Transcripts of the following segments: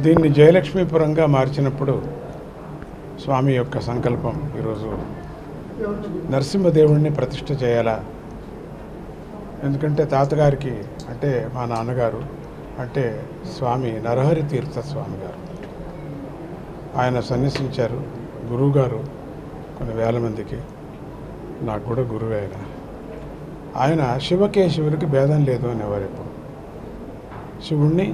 దీన్ని జయలక్ష్మీపురంగా మార్చినప్పుడు స్వామి యొక్క సంకల్పం ఈరోజు నరసింహదేవుడిని ప్రతిష్ఠ చేయాలా. ఎందుకంటే తాతగారికి అంటే మా నాన్నగారు అంటే స్వామి నరహరి తీర్థ స్వామి గారు ఆయన సన్యసించారు. గురువుగారు కొన్ని వేల మందికి, నాకు కూడా గురువే ఆయన శివకేశవుడికి భేదం లేదు అనేవారు. ఎప్పుడు శివుణ్ణి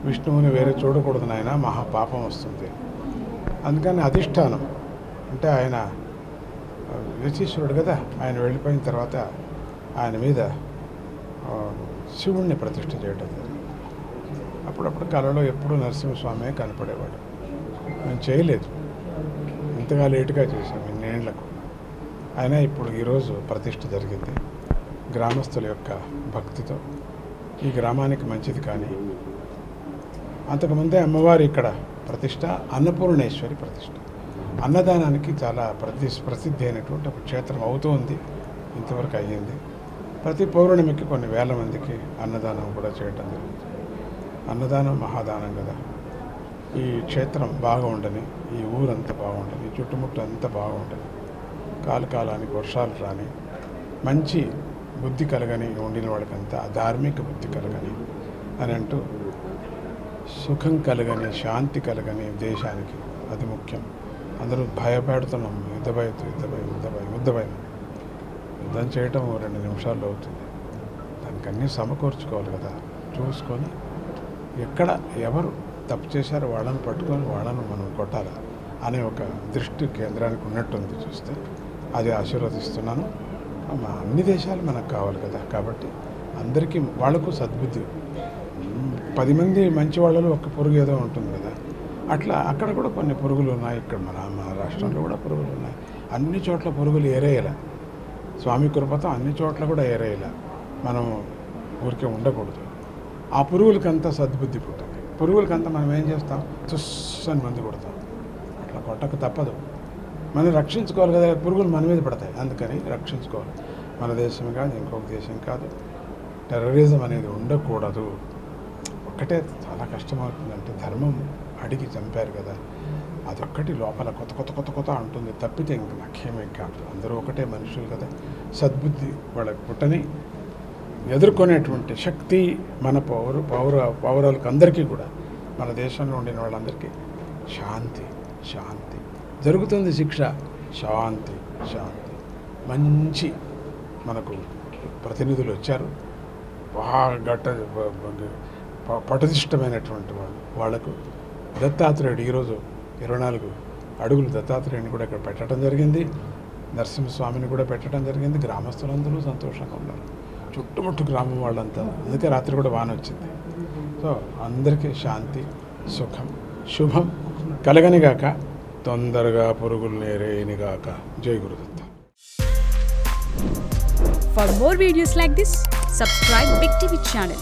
విష్ణువుని వేరే చూడకూడదు నాయన, మహాపాపం వస్తుంది. అందుకని అధిష్టానం అంటే ఆయన యతీశ్వరుడు కదా, ఆయన వెళ్ళిపోయిన తర్వాత ఆయన మీద శివుణ్ణి ప్రతిష్ఠ చేయటం జరిగింది. అప్పుడప్పుడు కళలో ఎప్పుడూ నరసింహస్వామి కనపడేవాడు. మేము చేయలేదు, ఇంతగా లేటుగా చేశాం ఇన్నేళ్లకు. అయినా ఇప్పుడు ఈరోజు ప్రతిష్ఠ జరిగింది గ్రామస్తుల యొక్క భక్తితో. ఈ గ్రామానికి మంచిది. కానీ అంతకుముందే అమ్మవారి ఇక్కడ ప్రతిష్ట అన్నపూర్ణేశ్వరి ప్రతిష్ట, అన్నదానానికి చాలా ప్రసిద్ధి అయినటువంటి ఒక క్షేత్రం అవుతూ ఉంది. ఇంతవరకు అయ్యింది. ప్రతి పౌర్ణమికి కొన్ని వేల మందికి అన్నదానం కూడా చేయటం జరుగుతుంది. అన్నదానం మహాదానం కదా. ఈ క్షేత్రం బాగా ఉండని, ఈ ఊరంతా బాగుండని, ఈ చుట్టుముట్టు అంతా బాగుండని, కాలానికి వర్షాలు రాని, మంచి బుద్ధి కలగని ఉండిన వాళ్ళకంతా ధార్మిక బుద్ధి కలగని అని అంటూ సుఖం కలగని, శాంతి కలగని దేశానికి అది ముఖ్యం. అందరూ భయపెడుతున్నాం, యుద్ధం చేయటం 2 నిమిషాల్లో అవుతుంది. దానికి అన్నీ సమకూర్చుకోవాలి కదా. చూసుకొని ఎక్కడ ఎవరు తప్పు చేశారో వాళ్ళని పట్టుకొని వాళ్ళను మనం కొట్టాలి అనే ఒక దృష్టి కేంద్రానికి ఉన్నట్టుంది. చూస్తే అది ఆశీర్వదిస్తున్నాను. అన్ని దేశాలు మనకు కావాలి కదా. కాబట్టి అందరికీ వాళ్ళకు సద్బుద్ధి, 10 మంది మంచి వాళ్ళలో ఒక పురుగు ఏదో ఉంటుంది కదా. అట్లా అక్కడ కూడా కొన్ని పురుగులు ఉన్నాయి. ఇక్కడ మన రాష్ట్రంలో కూడా పురుగులు ఉన్నాయి. అన్ని చోట్ల పురుగులు ఏరేయాల. స్వామి కృపతో అన్ని చోట్ల కూడా ఏరేయాల. మనం ఊరికే ఉండకూడదు. ఆ పురుగులకంతా సద్బుద్ధి పుట్టింది. పురుగులకంతా మనం ఏం చేస్తాం, తుస్సని మందు కొడతాం. అట్లా కొట్టక తప్పదు. మనం రక్షించుకోవాలి కదా. పురుగులు మన మీద పడతాయి, అందుకని రక్షించుకోవాలి. మన దేశం కాదు, ఇంకొక దేశం కాదు. టెర్రరిజం అనేది ఉండకూడదు. ఒక్కటే చాలా కష్టమవుతుందంటే ధర్మం అడిగి చంపారు కదా, అదొక్కటి లోపల కొత్త అంటుంది. తప్పితే ఇంక నాకేమీ కాదు. అందరూ ఒకటే మనుషులు కదా. సద్బుద్ధి వాళ్ళకి పుట్టని ఎదుర్కొనేటువంటి శక్తి మన పౌరులకు అందరికీ కూడా, మన దేశంలో ఉండిన వాళ్ళందరికీ శాంతి జరుగుతుంది. శిక్ష శాంతి. మంచి మనకు ప్రతినిధులు వచ్చారు, బాగా పటిష్టమైనటువంటి వాళ్ళకు దత్తాత్రేయుడు ఈరోజు 24 అడుగులు దత్తాత్రేయుని కూడా ఇక్కడ పెట్టడం జరిగింది. నరసింహస్వామిని కూడా పెట్టడం జరిగింది. గ్రామస్తులందరూ సంతోషంగా ఉన్నారు, చుట్టుముట్టు గ్రామం వాళ్ళంతా. అందుకే రాత్రి కూడా వాన వచ్చింది. సో అందరికీ శాంతి, సుఖం, శుభం కలగనిగాక, తొందరగా పురుగులు నేరేనిగాక. జై Gurudatta. For more videos like this, subscribe Big TV channel.